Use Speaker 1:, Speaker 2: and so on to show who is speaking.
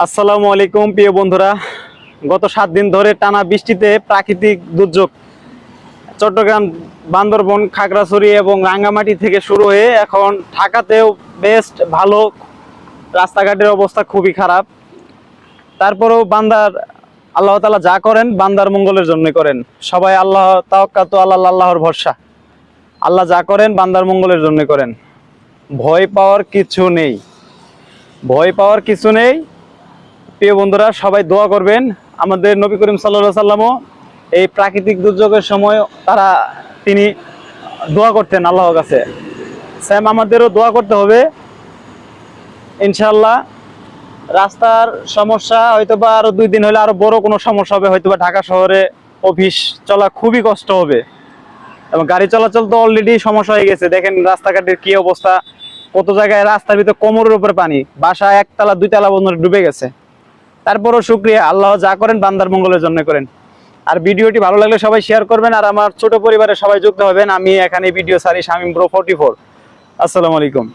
Speaker 1: আসসালামু আলাইকুম প্রিয় বন্ধুরা। গত 7 দিন ধরে টানা বৃষ্টিতে প্রাকৃতিক দুর্যোগ চট্টগ্রাম, বান্দরবন, খাগড়াছড়ি এবং রাঙ্গামাটি থেকে শুরু হয়ে এখন ঢাকাতেও বেস্ট ভালো, রাস্তাঘাটের অবস্থা খুবই খারাপ। তারপরেও আল্লাহ তাআলা যা করেন বান্দার মঙ্গলের জন্য করেন। সবাই আল্লাহ তাওয়াক্কাতু আল্লাহর ভরসা। আল্লাহ যা করেন বান্দার মঙ্গলের জন্য করেন। ভয় পাওয়ার কিছু নেই, ভয় পাওয়ার কিছু নেই। প্রিয় বন্ধুরা, সবাই দোয়া করবেন। আমাদের নবী করিম সাল্লাল্লাহু আলাইহি ওয়াসাল্লামও এই প্রাকৃতিক দুর্যোগের সময় তিনি দোয়া করতেন আল্লাহর কাছে। সেম আমাদেরও দোয়া করতে হবে ইনশাআল্লাহ। রাস্তার সমস্যা হয়তোবা আরো 2 দিন হলে আরো বড় কোনো সমস্যা হবে, হয়তোবা ঢাকা শহরে অফিস চলা খুবই কষ্ট হবে এবং গাড়ি চলাচল তো অলরেডি সমস্যা হয়ে গেছে। দেখেন রাস্তাঘাটের কি অবস্থা, কত জায়গায় রাস্তার ভিতরে কোমরের উপর পানি, বাসা 1 তলা 2 তলা পর্যন্ত ডুবে গেছে। তারপরও শুকরিয়া, আল্লাহ যা করেন বান্দার মঙ্গলের জন্য করেন। আর ভিডিওটি ভালো লাগলে সবাই শেয়ার করবেন, আর আমার ছোট পরিবারের সবাই যুক্ত হবেন। আমি এখানে ভিডিও ছাড়ি, শামীম প্রো 44। আসসালামু আলাইকুম।